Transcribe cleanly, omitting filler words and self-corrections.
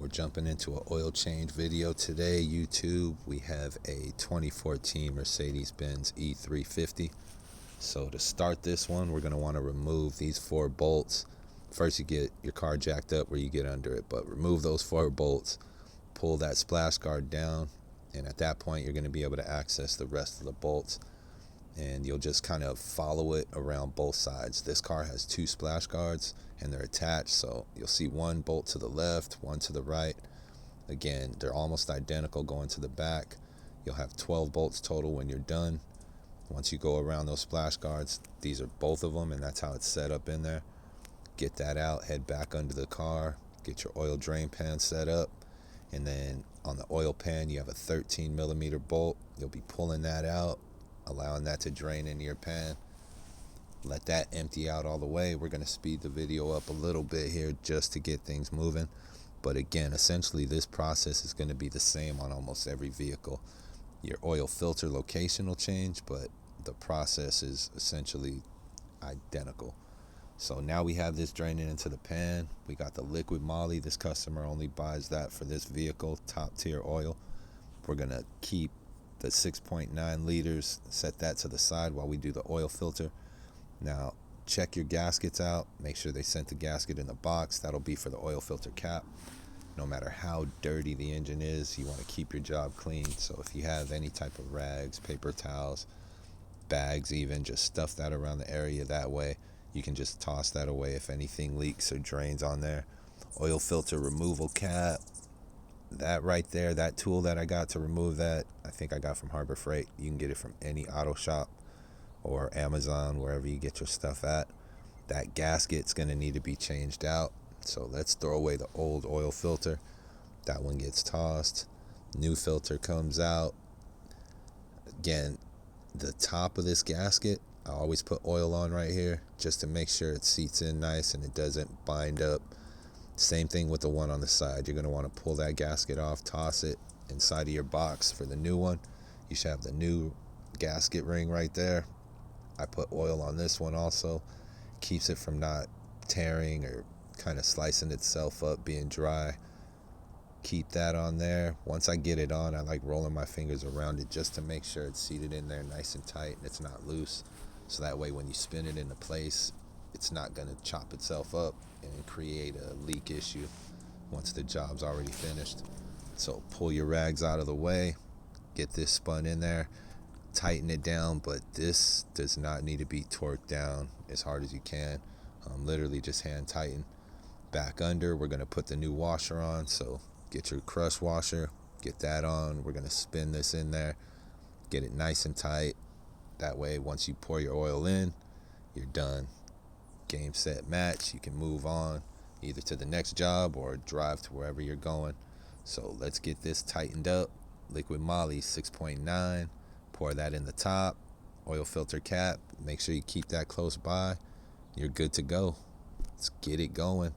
We're jumping into an oil change video today. YouTube, we have a 2014 Mercedes-Benz E350. So to start this one, we're going to want to remove these 4 bolts. First, you get your car jacked up where you get under it, but remove those 4 bolts, pull that splash guard down, and at that point you're going to be able to access the rest of the bolts, and you'll just kind of follow it around both sides. This car has 2 splash guards and they're attached, so you'll see 1 bolt to the left, 1 to the right. Again, they're almost identical going to the back. You'll have 12 bolts total when you're done. Once you go around those splash guards, these are both of them, and that's how it's set up in there. Get that out, head back under the car, get your oil drain pan set up, and then on the oil pan you have a 13 millimeter bolt. You'll be pulling that out, allowing that to drain into your pan. Let that empty out all the way. We're going to speed the video up a little bit here just to get things moving. But again, essentially this process is going to be the same on almost every vehicle. Your oil filter location will change, but the process is essentially identical. So now we have this draining into the pan. We got the liquid moly. This customer only buys that for this vehicle, top tier oil. We're going to keep the 6.9 liters, set that to the side while we do the oil filter. Now check your gaskets out, make sure they sent the gasket in the box. That'll be for the oil filter cap. No matter how dirty the engine is, you want to keep your job clean. So if you have any type of rags, paper towels, bags even, just stuff that around the area. That way you can just toss that away if anything leaks or drains on there. Oil filter removal cap, that right there, that tool that I got to remove that, I think I got from Harbor Freight. You can get it from any auto shop or Amazon, wherever you get your stuff at. That gasket's going to need to be changed out. So let's throw away the old oil filter. That one gets tossed. New filter comes out. Again, the top of this gasket, I always put oil on right here just to make sure it seats in nice and it doesn't bind up. Same thing with the one on the side. You're going to want to pull that gasket off, toss it inside of your box for the new one. You should have the new gasket ring right there. I put oil on this one also. Keeps it from not tearing or kind of slicing itself up, being dry. Keep that on there. Once I get it on, I like rolling my fingers around it just to make sure it's seated in there nice and tight and it's not loose. So that way when you spin it into place, it's not going to chop itself up and create a leak issue once the job's already finished. So pull your rags out of the way, get this spun in there, tighten it down, but this does not need to be torqued down as hard as you can. Literally just hand tighten. Back under, we're going to put the new washer on, so get your crush washer, get that on. We're going to spin this in there, get it nice and tight. That way once you pour your oil in, you're done. Game, set, match. You can move on either to the next job or drive to wherever you're going. So let's get this tightened up. Liquid moly 6.9, pour that in the top. Oil filter cap, make sure you keep that close by. You're good to go. Let's get it going.